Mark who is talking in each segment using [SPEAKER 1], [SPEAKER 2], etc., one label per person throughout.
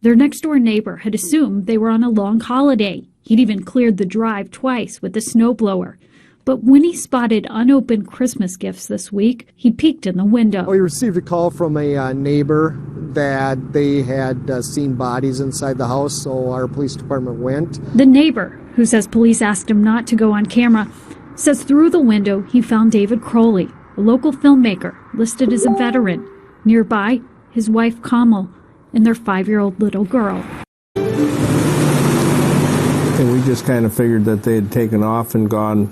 [SPEAKER 1] Their next-door neighbor had assumed they were on a long holiday. He'd even cleared the drive twice with a snowblower. But when he spotted unopened Christmas gifts this week, he peeked in the window.
[SPEAKER 2] We received a call from a neighbor that they had seen bodies inside the house, so our police department went.
[SPEAKER 1] The neighbor, who says police asked him not to go on camera, says through the window he found David Crowley, a local filmmaker listed as a veteran. Nearby, his wife Kamal and their 5-year-old little girl.
[SPEAKER 3] And we just kind of figured that they had taken off and gone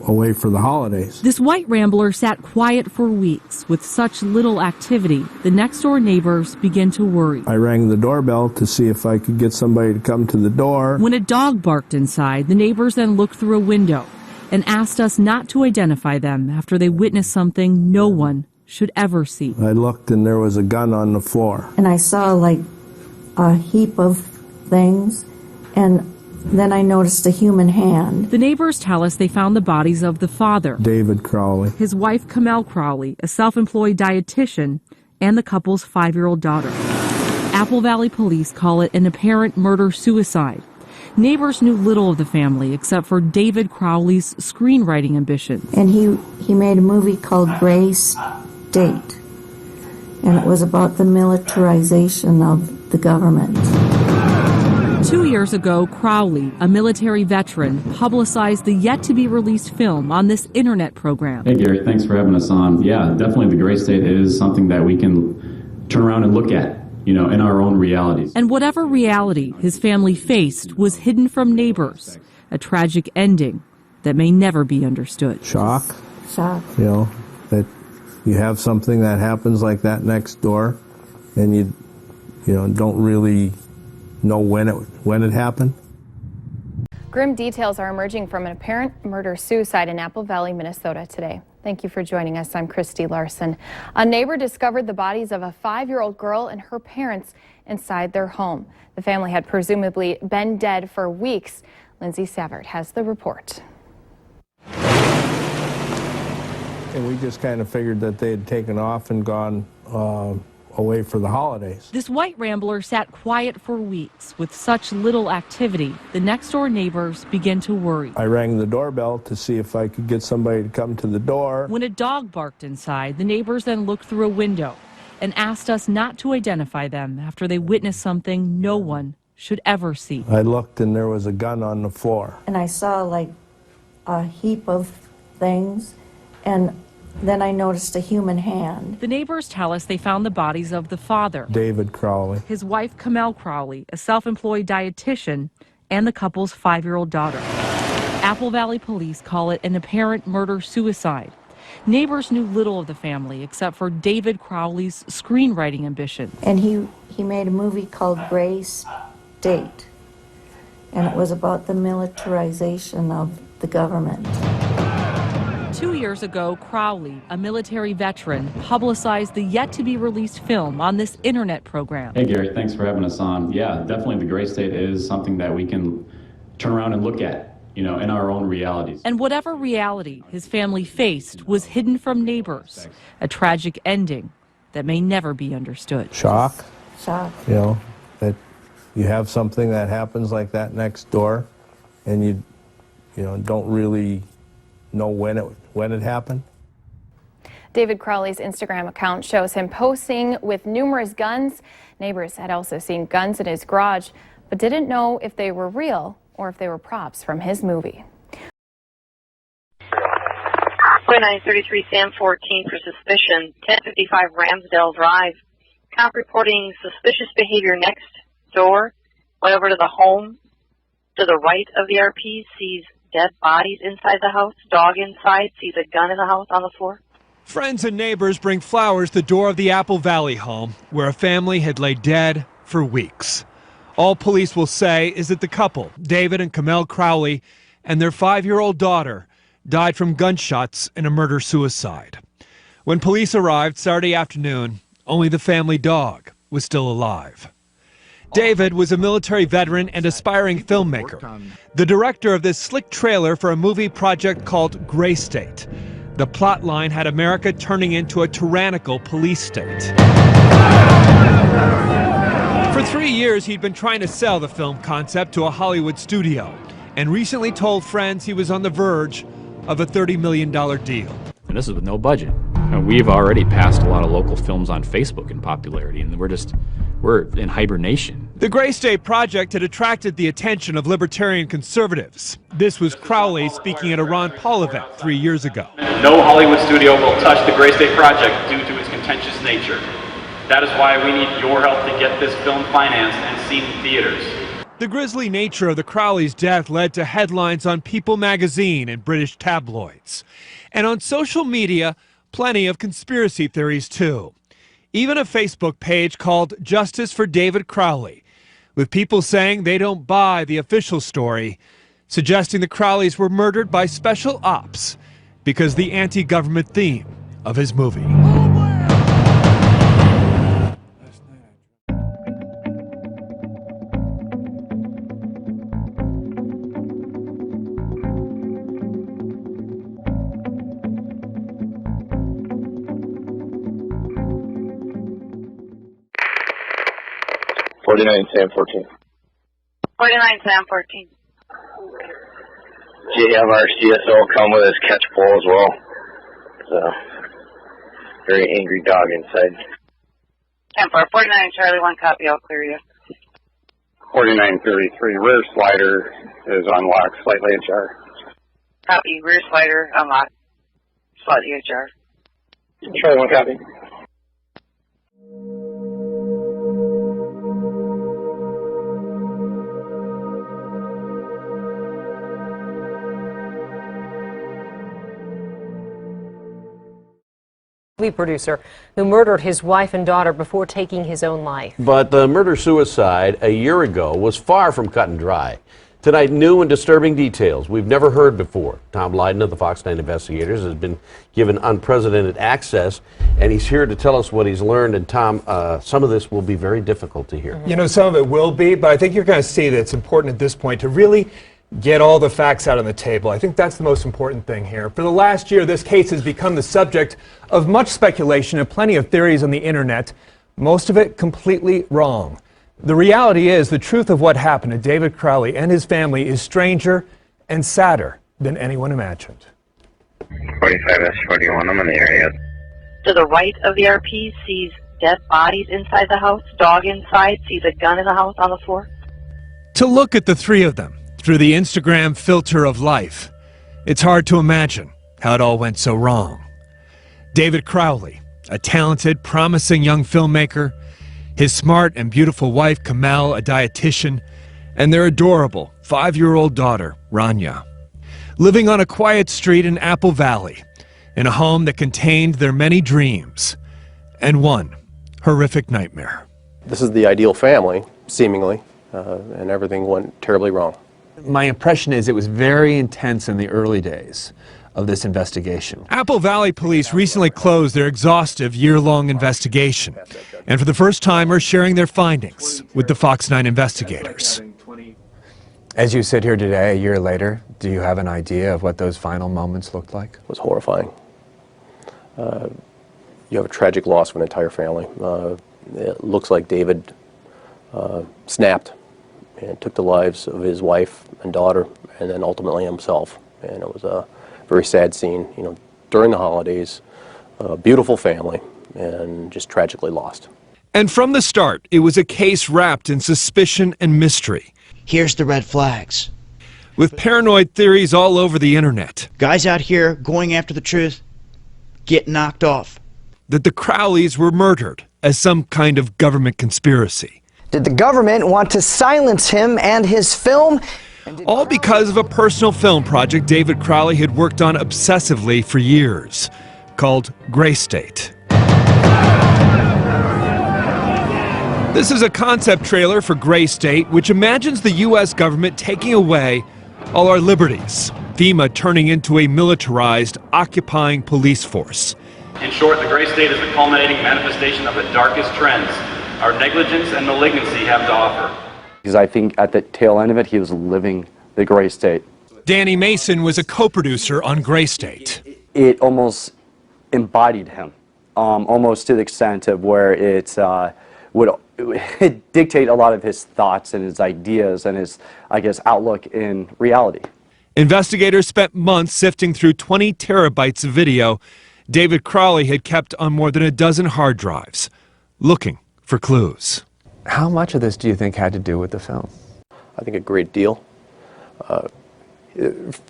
[SPEAKER 3] away for the holidays.
[SPEAKER 4] This white Rambler sat quiet for weeks. With such little activity, the next-door neighbors began to worry.
[SPEAKER 3] I rang the doorbell to see if I could get somebody to come to the door.
[SPEAKER 4] When a dog barked inside, the neighbors then looked through a window and asked us not to identify them after they witnessed something no one should ever see.
[SPEAKER 3] I looked and there was a gun on the floor.
[SPEAKER 5] And I saw like a heap of things, and then I noticed a human hand.
[SPEAKER 4] The neighbors tell us they found the bodies of the father,
[SPEAKER 3] David Crowley,
[SPEAKER 4] his wife Kamel Crowley, a self-employed dietitian, and the couple's 5-year-old daughter. Apple Valley police call it an apparent murder-suicide. Neighbors knew little of the family except for David Crowley's screenwriting ambitions.
[SPEAKER 5] And he made a movie called Gray State, and it was about the militarization of the government.
[SPEAKER 4] 2 years ago, Crowley, a military veteran, publicized the yet-to-be-released film on this internet program.
[SPEAKER 6] Hey, Gary, thanks for having us on. Yeah, definitely the Gray State is something that we can turn around and look at, in our own realities.
[SPEAKER 4] And whatever reality his family faced was hidden from neighbors, a tragic ending that may never be understood.
[SPEAKER 3] Shock.
[SPEAKER 5] Shock.
[SPEAKER 3] That you have something that happens like that next door, and you don't really know when it happened.
[SPEAKER 7] Grim details are emerging from an apparent murder-suicide in Apple Valley, Minnesota today. Thank you for joining us. I'm Christy Larson. A neighbor discovered the bodies of a 5-year-old girl and her parents inside their home. The family had presumably been dead for weeks. Lindsay Savard has the report.
[SPEAKER 3] And we just kind of figured that they had taken off and gone away for the holidays.
[SPEAKER 4] This white Rambler sat quiet for weeks. With such little activity, the next-door neighbors began to worry.
[SPEAKER 3] I rang the doorbell to see if I could get somebody to come to the door.
[SPEAKER 4] When a dog barked inside, the neighbors then looked through a window and asked us not to identify them after they witnessed something no one should ever see.
[SPEAKER 3] I looked and there was a gun on the floor.
[SPEAKER 5] And I saw like a heap of things, and then I noticed a human hand.
[SPEAKER 4] The neighbors tell us they found the bodies of the father,
[SPEAKER 3] David Crowley,
[SPEAKER 4] his wife Kamel Crowley, a self-employed dietitian, and the couple's 5-year-old daughter. Apple Valley police call it an apparent murder-suicide. Neighbors knew little of the family except for David Crowley's screenwriting ambitions.
[SPEAKER 5] And he made a movie called Gray State, and it was about the militarization of the government.
[SPEAKER 4] 2 years ago, Crowley, a military veteran, publicized the yet-to-be-released film on this internet program.
[SPEAKER 6] Hey, Gary, thanks for having us on. Yeah, definitely the Gray State is something that we can turn around and look at, in our own realities.
[SPEAKER 4] And whatever reality his family faced was hidden from neighbors, a tragic ending that may never be understood.
[SPEAKER 3] Shock.
[SPEAKER 5] Shock.
[SPEAKER 3] That you have something that happens like that next door, and you don't really know when it happened.
[SPEAKER 7] David Crowley's Instagram account shows him posing with numerous guns. Neighbors had also seen guns in his garage, but didn't know if they were real or if they were props from his movie.
[SPEAKER 8] 2933 Sam 14 for suspicion, 1055 Ramsdale Drive. Cop reporting suspicious behavior next door. Went over to the home to the right of the RP, sees dead bodies inside the house, dog inside, sees a gun in the house on the floor.
[SPEAKER 9] Friends and neighbors bring flowers to the door of the Apple Valley home, where a family had laid dead for weeks. All police will say is that the couple, David and Kamel Crowley, and their 5-year-old daughter, died from gunshots in a murder-suicide. When police arrived Saturday afternoon, only the family dog was still alive. David was a military veteran and aspiring filmmaker, the director of this slick trailer for a movie project called Gray State. The plot line had America turning into a tyrannical police state. For 3 years, he'd been trying to sell the film concept to a Hollywood studio and recently told friends he was on the verge of a $30 million deal.
[SPEAKER 10] And this is with no budget. We've already passed a lot of local films on Facebook in popularity, and we're in hibernation.
[SPEAKER 9] The Gray State Project had attracted the attention of libertarian conservatives. This was Crowley speaking at a Ron Paul event 3 years ago.
[SPEAKER 6] No Hollywood studio will touch the Gray State Project due to its contentious nature. That is why we need your help to get this film financed and seen in theaters.
[SPEAKER 9] The grisly nature of the Crowleys' death led to headlines on People magazine and British tabloids. And on social media, plenty of conspiracy theories too. Even a Facebook page called Justice for David Crowley, with people saying they don't buy the official story, suggesting the Crowleys were murdered by special ops because the anti-government theme of his movie.
[SPEAKER 11] 49 Sam 14.
[SPEAKER 8] 49 Sam 14.
[SPEAKER 11] Do you have our CSO come with his catch pole as well? It's a very angry dog inside.
[SPEAKER 8] 10-4, 49 Charlie, 1 copy, I'll clear you.
[SPEAKER 11] 4933, rear slider is unlocked, slightly ajar.
[SPEAKER 8] Copy, rear slider, unlocked, slightly ajar.
[SPEAKER 11] Charlie, 1 copy.
[SPEAKER 12] Producer who murdered his wife and daughter before taking his own life.
[SPEAKER 13] But the murder-suicide a year ago was far from cut and dry. Tonight, new and disturbing details we've never heard before. Tom Lydon of the Fox 9 Investigators has been given unprecedented access, and he's here to tell us what he's learned. And Tom, some of this will be very difficult to hear.
[SPEAKER 14] You know, some of it will be, but I think you're going to see that it's important at this point to really get all the facts out on the table. I think that's the most important thing here. For the last year, this case has become the subject of much speculation and plenty of theories on the internet, most of it completely wrong. The reality is the truth of what happened to David Crowley and his family is stranger and sadder than anyone imagined.
[SPEAKER 11] 45S41, I'm in the area.
[SPEAKER 8] To the right of the RP sees dead bodies inside the house, dog inside, sees a gun in the house on the floor.
[SPEAKER 9] To look at the three of them through the Instagram filter of life, it's hard to imagine how it all went so wrong. David Crowley, a talented, promising young filmmaker, his smart and beautiful wife, Kamel, a dietitian, and their adorable 5-year-old daughter, Rania, living on a quiet street in Apple Valley, in a home that contained their many dreams and one horrific nightmare.
[SPEAKER 15] This is the ideal family, seemingly, and everything went terribly wrong.
[SPEAKER 16] My impression is it was very intense in the early days of this investigation.
[SPEAKER 9] Apple Valley Police recently closed their exhaustive year-long investigation, and for the first time are sharing their findings with the Fox 9 investigators.
[SPEAKER 16] As you sit here today, a year later, do you have an idea of what those final moments looked like?
[SPEAKER 15] It was horrifying. You have a tragic loss of an entire family. It looks like David snapped and took the lives of his wife and daughter, and then ultimately himself. And it was a very sad scene, you know, during the holidays, a beautiful family, and just tragically lost.
[SPEAKER 9] And from the start, it was a case wrapped in suspicion and mystery.
[SPEAKER 17] Here's the red flags.
[SPEAKER 9] With paranoid theories all over the internet.
[SPEAKER 17] Guys out here going after the truth get knocked off.
[SPEAKER 9] That the Crowleys were murdered as some kind of government conspiracy.
[SPEAKER 18] Did the government want to silence him and his film?
[SPEAKER 9] All because of a personal film project David Crowley had worked on obsessively for years, called Gray State. This is a concept trailer for Gray State, which imagines the U.S. government taking away all our liberties, FEMA turning into a militarized, occupying police force.
[SPEAKER 6] In short, the Gray State is the culminating manifestation of the darkest trends our negligence and malignancy have to offer.
[SPEAKER 19] Because I think at the tail end of it, he was living the Gray State.
[SPEAKER 9] Danny Mason was a co-producer on Gray State.
[SPEAKER 19] It almost embodied him, almost to the extent of where it would dictate a lot of his thoughts and his ideas and his, I guess, outlook in reality.
[SPEAKER 9] Investigators spent months sifting through 20 terabytes of video David Crowley had kept on more than a dozen hard drives, looking for clues.
[SPEAKER 16] How much of this do you think had to do with the film?
[SPEAKER 15] I think a great deal.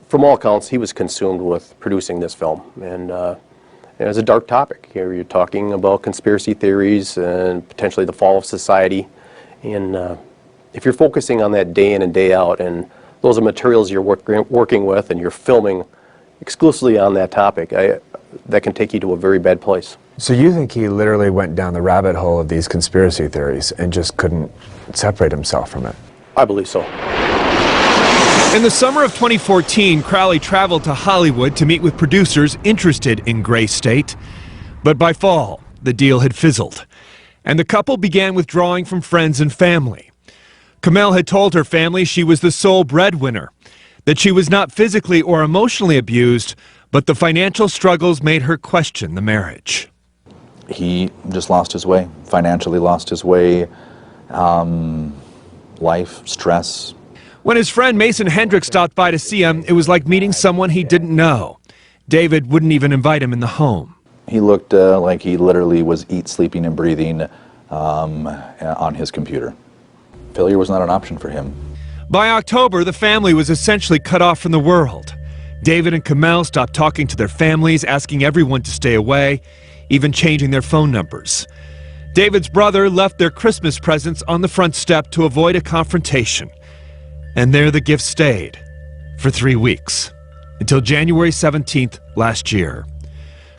[SPEAKER 15] From all accounts, he was consumed with producing this film, and it was a dark topic. Here you're talking about conspiracy theories and potentially the fall of society, and if you're focusing on that day in and day out, and those are materials you're working with, and you're filming exclusively on that topic, that can take you to a very bad place.
[SPEAKER 16] So you think he literally went down the rabbit hole of these conspiracy theories and just couldn't separate himself from it?
[SPEAKER 15] I believe so.
[SPEAKER 9] In the summer of 2014, Crowley traveled to Hollywood to meet with producers interested in Gray State. But by fall, the deal had fizzled, and the couple began withdrawing from friends and family. Kamel had told her family she was the sole breadwinner, that she was not physically or emotionally abused, but the financial struggles made her question the marriage.
[SPEAKER 20] He just lost his way, financially lost his way, life, stress.
[SPEAKER 9] When his friend Mason Hendricks stopped by to see him, it was like meeting someone he didn't know. David wouldn't even invite him in the home.
[SPEAKER 20] He looked like he literally was sleeping and breathing on his computer. Failure was not an option for him.
[SPEAKER 9] By October, the family was essentially cut off from the world. David and Kamel stopped talking to their families, asking everyone to stay away, even changing their phone numbers. David's brother left their Christmas presents on the front step to avoid a confrontation. And there the gifts stayed for 3 weeks, until January 17th last year.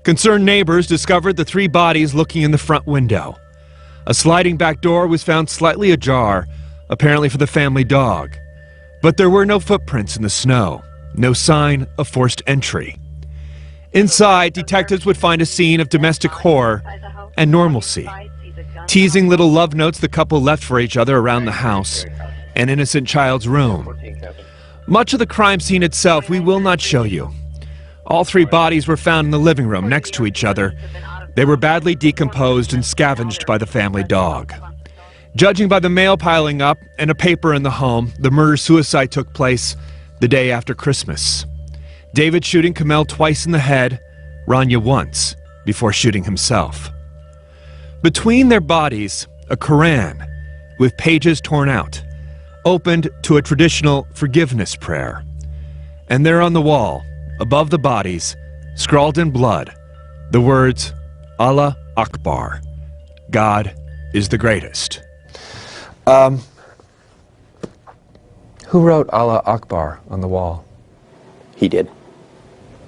[SPEAKER 9] Concerned neighbors discovered the 3 bodies looking in the front window. A sliding back door was found slightly ajar, apparently for the family dog. But there were no footprints in the snow, no sign of forced entry. Inside, detectives would find a scene of domestic horror and normalcy. Teasing little love notes the couple left for each other around the house, an innocent child's room. Much of the crime scene itself we will not show you. All 3 bodies were found in the living room next to each other. They were badly decomposed and scavenged by the family dog. Judging by the mail piling up and a paper in the home, the murder-suicide took place the day after Christmas. David shooting Kamel twice in the head, Rania once, before shooting himself. Between their bodies, a Quran with pages torn out, opened to a traditional forgiveness prayer. And there on the wall, above the bodies, scrawled in blood, the words, Allah Akbar, God is the greatest.
[SPEAKER 16] Who wrote Allah Akbar on the wall?
[SPEAKER 15] He did.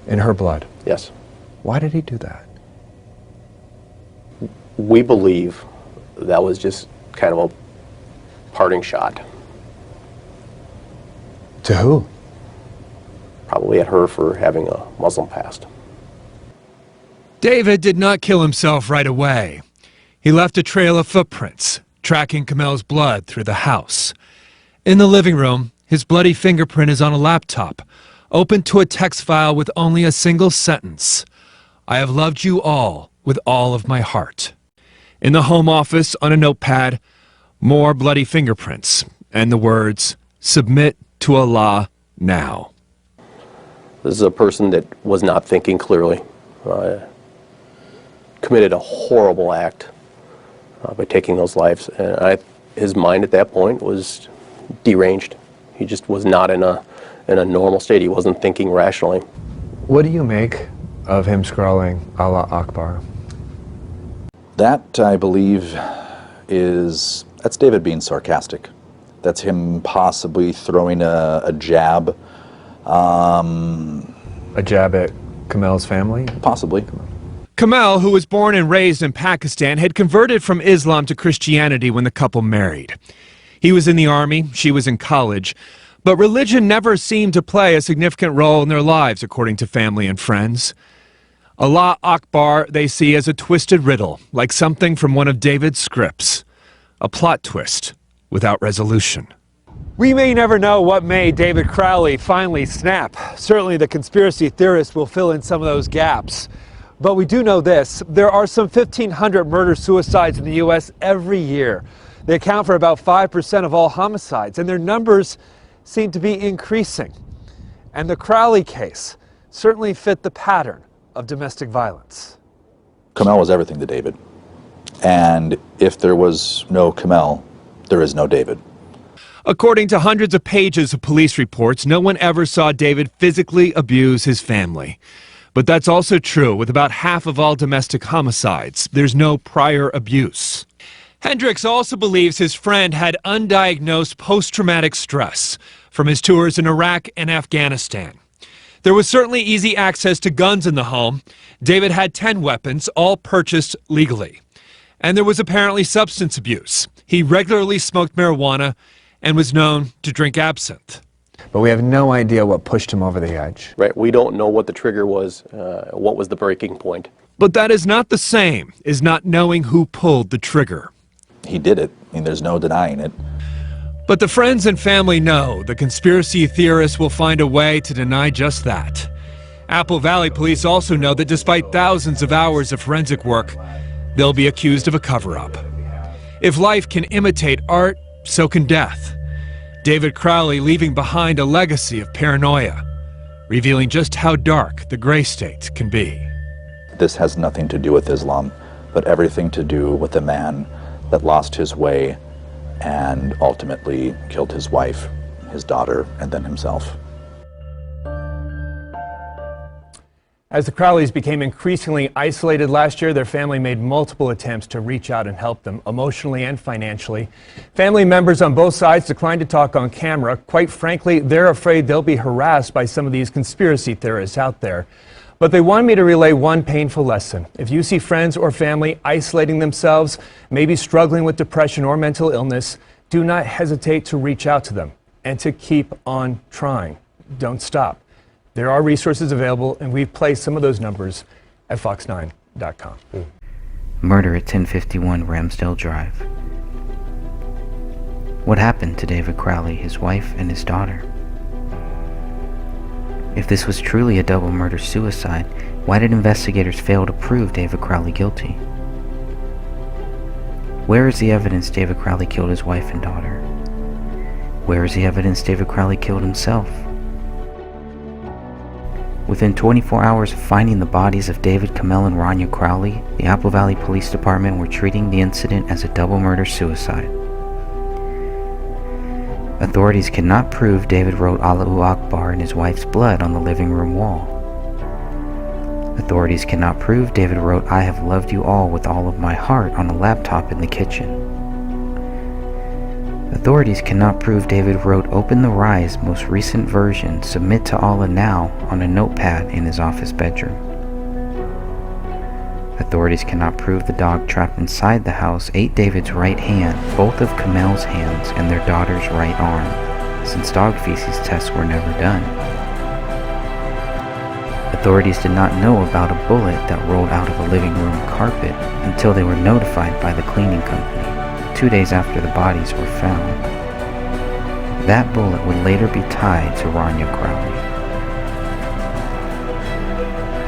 [SPEAKER 16] In her blood?
[SPEAKER 15] Yes.
[SPEAKER 16] Why did he do that?
[SPEAKER 15] We believe that was just kind of a parting shot.
[SPEAKER 16] To who?
[SPEAKER 15] Probably at her for having a Muslim past.
[SPEAKER 9] David did not kill himself right away. He left a trail of footprints, tracking Kamel's blood through the house. In the living room, his bloody fingerprint is on a laptop, open to a text file with only a single sentence. I have loved you all with all of my heart. In the home office, on a notepad, more bloody fingerprints and the words, submit to Allah now.
[SPEAKER 15] This is a person that was not thinking clearly, committed a horrible act by taking those lives. And his mind at that point was deranged. He just was not in a normal state. He wasn't thinking rationally.
[SPEAKER 16] What do you make of him scrawling Allah Akbar?
[SPEAKER 20] That, I believe, that's David being sarcastic. That's him possibly throwing a jab.
[SPEAKER 16] A jab at Kamel's family?
[SPEAKER 20] Possibly.
[SPEAKER 9] Kamel, who was born and raised in Pakistan, had converted from Islam to Christianity when the couple married. He was in the army, she was in college, but religion never seemed to play a significant role in their lives, according to family and friends. Allah Akbar they see as a twisted riddle, like something from one of David's scripts. A plot twist without resolution.
[SPEAKER 14] We may never know what made David Crowley finally snap. Certainly the conspiracy theorists will fill in some of those gaps. But we do know this, there are some 1,500 murder-suicides in the U.S. every year. They account for about 5% of all homicides, and their numbers seem to be increasing. And the Crowley case certainly fit the pattern of domestic violence.
[SPEAKER 20] Kamel was everything to David. And if there was no Kamel, there is no David.
[SPEAKER 9] According to hundreds of pages of police reports, no one ever saw David physically abuse his family. But that's also true with about half of all domestic homicides. There's no prior abuse. Hendricks also believes his friend had undiagnosed post-traumatic stress from his tours in Iraq and Afghanistan. There was certainly easy access to guns in the home. David had 10 weapons, all purchased legally. And there was apparently substance abuse. He regularly smoked marijuana and was known to drink absinthe.
[SPEAKER 16] But we have no idea what pushed him over the edge.
[SPEAKER 15] Right, we don't know what the trigger was, what was the breaking point.
[SPEAKER 9] But that is not the same as not knowing who pulled the trigger.
[SPEAKER 20] He did it. I mean, there's no denying it.
[SPEAKER 9] But the friends and family know the conspiracy theorists will find a way to deny just that. Apple Valley police also know that despite thousands of hours of forensic work, they'll be accused of a cover-up. If life can imitate art, so can death. David Crowley leaving behind a legacy of paranoia, revealing just how dark the gray state can be.
[SPEAKER 20] This has nothing to do with Islam, but everything to do with a man that lost his way and ultimately killed his wife, his daughter, and then himself.
[SPEAKER 14] As the Crowleys became increasingly isolated last year, their family made multiple attempts to reach out and help them emotionally and financially. Family members on both sides declined to talk on camera. Quite frankly, they're afraid they'll be harassed by some of these conspiracy theorists out there. But they wanted me to relay one painful lesson. If you see friends or family isolating themselves, maybe struggling with depression or mental illness, do not hesitate to reach out to them and to keep on trying. Don't stop. There are resources available, and we've placed some of those numbers at fox9.com.
[SPEAKER 21] Murder at 1051 Ramsdale Drive. What happened to David Crowley, his wife, and his daughter? If this was truly a double murder-suicide, why did investigators fail to prove David Crowley guilty? Where is the evidence David Crowley killed his wife and daughter? Where is the evidence David Crowley killed himself? Within 24 hours of finding the bodies of David, Kamel, and Rania Crowley, the Apple Valley Police Department were treating the incident as a double murder-suicide. Authorities cannot prove David wrote Allahu Akbar in his wife's blood on the living room wall. Authorities cannot prove David wrote I have loved you all with all of my heart on a laptop in the kitchen. Authorities cannot prove David wrote Open the Rise most recent version, submit to Allah now on a notepad in his office bedroom. Authorities cannot prove the dog trapped inside the house ate David's right hand, both of Kamel's hands, and their daughter's right arm, since dog feces tests were never done. Authorities did not know about a bullet that rolled out of a living room carpet until they were notified by the cleaning company 2 days after the bodies were found. That bullet would later be tied to Rania Crowley.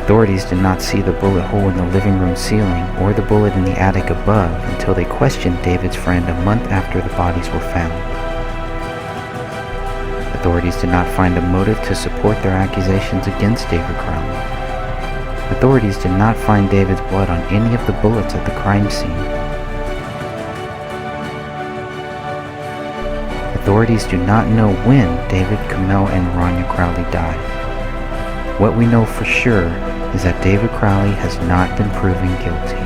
[SPEAKER 21] Authorities did not see the bullet hole in the living room ceiling or the bullet in the attic above until they questioned David's friend a month after the bodies were found. Authorities did not find a motive to support their accusations against David Crowley. Authorities did not find David's blood on any of the bullets at the crime scene. Authorities do not know when David, Kamel, and Rania Crowley died. What we know for sure is that David Crowley has not been proven guilty.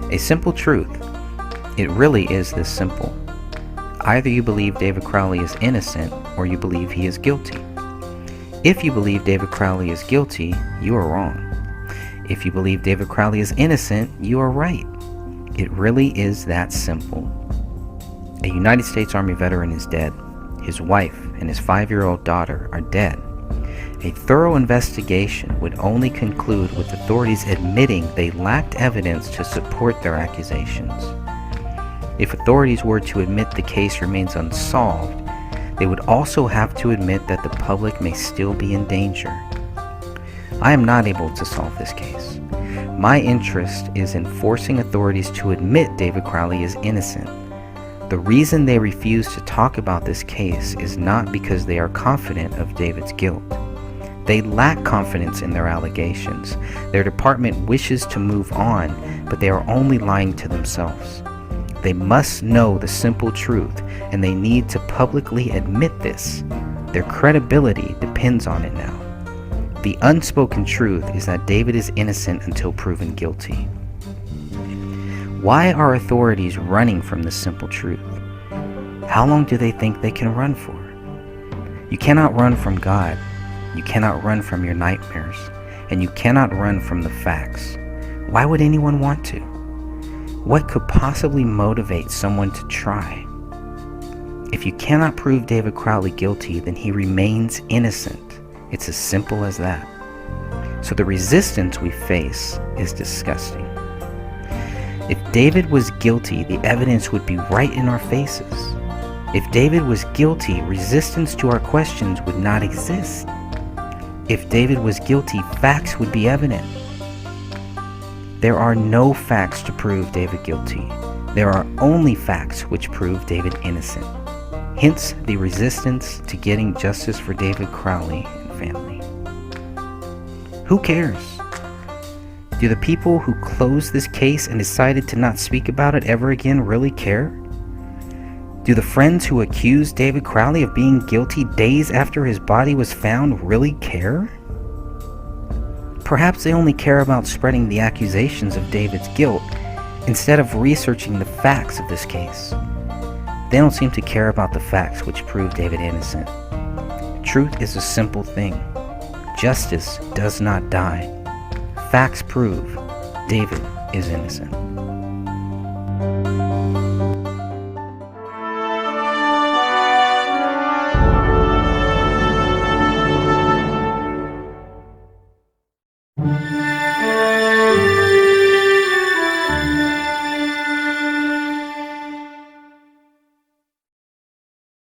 [SPEAKER 21] A simple truth. It really is this simple. Either you believe David Crowley is innocent or you believe he is guilty. If you believe David Crowley is guilty, you are wrong. If you believe David Crowley is innocent, you are right. It really is that simple. A United States Army veteran is dead. His wife and his 5-year-old daughter are dead. A thorough investigation would only conclude with authorities admitting they lacked evidence to support their accusations. If authorities were to admit the case remains unsolved, they would also have to admit that the public may still be in danger. I am not able to solve this case. My interest is in forcing authorities to admit David Crowley is innocent. The reason they refuse to talk about this case is not because they are confident of David's guilt. They lack confidence in their allegations. Their department wishes to move on, but they are only lying to themselves. They must know the simple truth, and they need to publicly admit this. Their credibility depends on it now. The unspoken truth is that David is innocent until proven guilty. Why are authorities running from this simple truth? How long do they think they can run for? You cannot run from God. You cannot run from your nightmares. And you cannot run from the facts. Why would anyone want to? What could possibly motivate someone to try? If you cannot prove David Crowley guilty, then he remains innocent. It's as simple as that. So the resistance we face is disgusting. If David was guilty, the evidence would be right in our faces. If David was guilty, resistance to our questions would not exist. If David was guilty, facts would be evident. There are no facts to prove David guilty. There are only facts which prove David innocent. Hence the resistance to getting justice for David Crowley and family. Who cares? Do the people who closed this case and decided to not speak about it ever again really care? Do the friends who accused David Crowley of being guilty days after his body was found really care? Perhaps they only care about spreading the accusations of David's guilt instead of researching the facts of this case. They don't seem to care about the facts which prove David innocent. Truth is a simple thing. Justice does not die. Facts prove David is innocent.